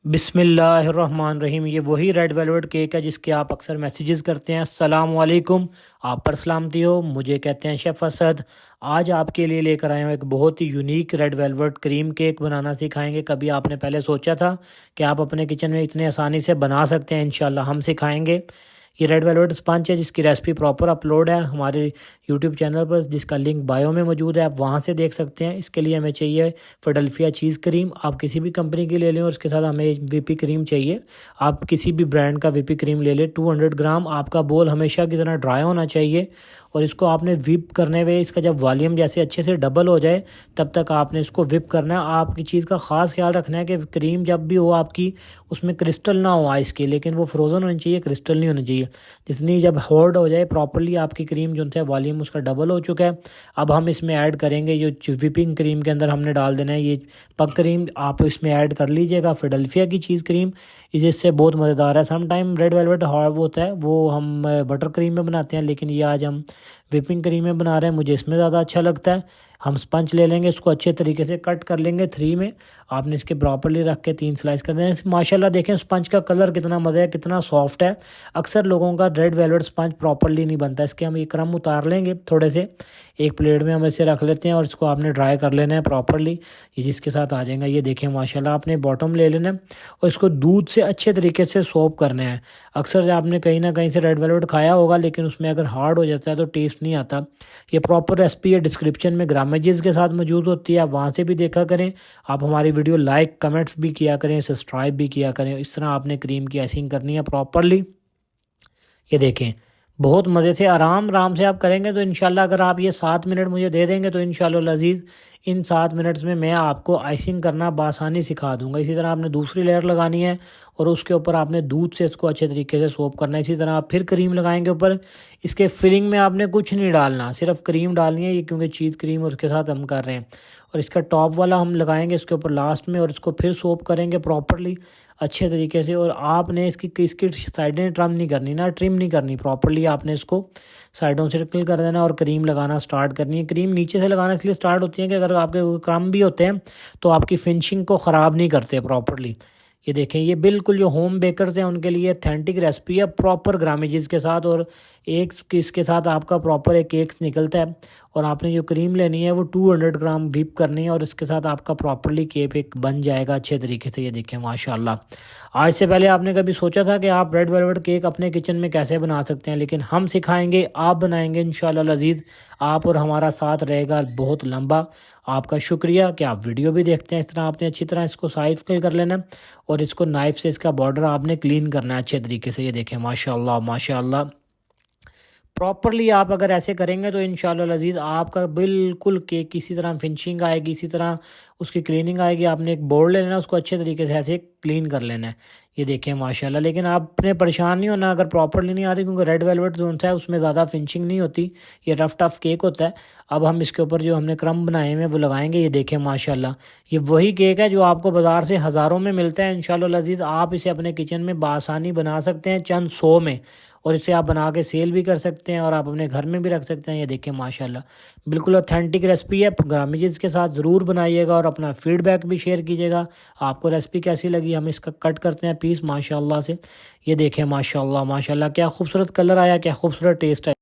बिस्मिल्लाहिर्रहमानिर्रहीम। ये वही रेड वेलवेट केक है जिसके आप अक्सर मैसेजेस करते हैं। अस्सलाम वालेकुम, आप पर सलामती हो। मुझे कहते हैं शेफ़ असद। आज आपके लिए लेकर आया हूँ एक बहुत ही unique red velvet cream cake बनाना सिखाएंगे। कभी आपने पहले सोचा था कि आप अपने किचन में इतने आसानी से बना सकते हैं? इंशाल्लाह हम सिखाएंगे। ये रेड वेलवेट स्पंज है जिसकी रेसिपी प्रॉपर अपलोड है हमारे यूट्यूब चैनल पर, जिसका लिंक बायो में मौजूद है, आप वहाँ से देख सकते हैं। इसके लिए हमें चाहिए फिलाडेल्फिया चीज़ क्रीम। आप किसी भी कंपनी की ले लें और उसके साथ हमें व्हिप क्रीम चाहिए। आप किसी भी ब्रांड का व्हिप क्रीम ले लें। 200 ग्राम। आपका बोल हमेशा की तरह ड्राई होना चाहिए और इसको आपने व्हिप करने हुए इसका जब वॉल्यूम जैसे अच्छे से डबल हो जाए तब तक आपने इसको व्हिप करना है। आपकी चीज़ का ख़ास ख्याल रखना है कि क्रीम जब भी हो आपकी उसमें क्रिस्टल ना हो आइस के, लेकिन वो फ्रोज़न होनी चाहिए, क्रिस्टल नहीं होनी चाहिए। जितनी जब होल्ड हो जाए प्रॉपरली आपकी क्रीम जो है वॉल्यूम उसका डबल हो चुका है। अब हम इसमें ऐड करेंगे जो व्हिपिंग क्रीम के अंदर हमने डाल देना है ये पक क्रीम। आप इसमें ऐड कर लीजिएगा फिलाडेल्फिया की चीज़ क्रीम, इससे बहुत मज़ेदार है। Some time red velvet hard होता है वो हम बटर क्रीम में बनाते हैं, लेकिन ये आज हम व्हिपिंग क्रीम में बना रहे हैं, मुझे इसमें ज़्यादा अच्छा लगता है। हम स्पंज ले लेंगे, इसको अच्छे तरीके से कट कर लेंगे 3 में। आपने इसके प्रॉपरली रख के 3 स्लाइस कर देना। माशाल्लाह देखें स्पंज का कलर कितना मज़ा है, कितना सॉफ्ट है। अक्सर लोगों का रेड वेलवेट स्पंज प्रॉपरली नहीं बनता। इसके हम ये क्रम उतार लेंगे थोड़े से, एक प्लेट में हम इसे रख लेते हैं और इसको आपने ड्राई कर लेना है प्रॉपरली। ये जिसके साथ आ जाएगा ये देखें माशाल्लाह। आपने बॉटम ले लेना है और इसको दूध से अच्छे तरीके से सोप करना है। अक्सर आपने कहीं ना कहीं से रेड वेलवेट खाया होगा, लेकिन उसमें अगर हार्ड हो जाता है तो टेस्ट नहीं आता। ये प्रॉपर रेसिपी है, डिस्क्रिप्शन में ग्रामेजेस के साथ मौजूद होती है, आप वहाँ से भी देखा करें। आप हमारी वीडियो लाइक कमेंट्स भी किया करें, सब्सक्राइब भी किया करें। इस तरह आपने क्रीम की आइसिंग करनी है प्रॉपरली। ये देखें बहुत मज़े से आराम आराम से आप करेंगे तो इंशाल्लाह अगर आप ये 7 मिनट मुझे दे देंगे तो इंशाल्लाह लजीज़ इन 7 मिनट्स में मैं आपको आइसिंग करना बासानी सिखा दूंगा। इसी तरह आपने दूसरी लेयर लगानी है और उसके ऊपर आपने दूध से इसको अच्छे तरीके से सोप करना है। इसी तरह आप फिर क्रीम लगाएंगे ऊपर। इसके फिलिंग में आपने कुछ नहीं डालना, सिर्फ क्रीम डालनी है, ये क्योंकि चीज़ क्रीम और उसके साथ हम कर रहे हैं। और इसका टॉप वाला हम लगाएंगे इसके ऊपर लास्ट में और इसको फिर सोप करेंगे प्रॉपरली अच्छे तरीके से। और आपने इसकी साइडें ट्रिम नहीं करनी ना, ट्रिम नहीं करनी, प्रॉपरली आपने इसको साइडों से टिकल कर देना और क्रीम लगाना स्टार्ट करनी है। क्रीम नीचे से लगाना इसलिए स्टार्ट होती है कि अगर आपके क्रम भी होते हैं तो आपकी फिनिशिंग को ख़राब नहीं करते प्रॉपरली। ये देखें ये बिल्कुल जो होम बेकर्स हैं उनके लिए ऑथेंटिक रेसिपी है प्रॉपर ग्रामेजेस के साथ। और एक इसके साथ आपका प्रॉपर एक केक निकलता है। और आपने जो क्रीम लेनी है वो 200 ग्राम व्हिप करनी है और इसके साथ आपका प्रॉपरली केक एक बन जाएगा अच्छे तरीके से। ये देखें माशाल्लाह। आज से पहले आपने कभी सोचा था कि आप रेड वेलवेट केक अपने किचन में कैसे बना सकते हैं? लेकिन हम सिखाएंगे, आप बनाएंगे इंशाल्लाह लजीज़। आप और हमारा साथ रहेगा बहुत लंबा। आपका शुक्रिया कि आप वीडियो भी देखते हैं। इस तरह आपने अच्छी तरह इसको साइज कर लेना है और इसको नाइफ से इसका बॉर्डर आपने क्लीन करना है अच्छे तरीके से। ये देखें माशाल्लाह माशाल्लाह। प्रॉपरली आप अगर ऐसे करेंगे तो इंशाल्लाह लजीज़ आपका बिल्कुल केक किसी तरह फिनिशिंग आएगी, इसी तरह उसकी क्लीनिंग आएगी। आपने एक बोर्ड ले लेना, उसको अच्छे तरीके से ऐसे क्लीन कर लेना है। ये देखें माशाल्लाह। लेकिन आपने परेशान नहीं होना अगर प्रॉपरली नहीं आ रही, क्योंकि रेड वेलवेट जो होता है उसमें ज़्यादा फिनिशिंग नहीं होती, ये रफ टफ केक होता है। अब हम इसके ऊपर जो हमने क्रम बनाए हैं वो लगाएंगे। ये देखें माशाल्लाह। ये वही केक है जो आपको बाज़ार से हज़ारों में मिलता है। इंशाल्लाह लजीज़ आप इसे अपने किचन में बआसानी बना सकते हैं चंद 100 में, और इसे आप बना के सेल भी कर सकते हैं और आप अपने घर में भी रख सकते हैं। ये देखें माशाल्लाह बिल्कुल ऑथेंटिक रेसिपी है। ग्रामेजेस के साथ ज़रूर बनाइएगा और अपना फीडबैक भी शेयर कीजिएगा आपको रेसिपी कैसी लगी। हम इसका कट करते हैं पीस माशाल्लाह से। ये देखें माशाल्लाह माशाल्लाह क्या खूबसूरत कलर आया, क्या खूबसूरत टेस्ट है।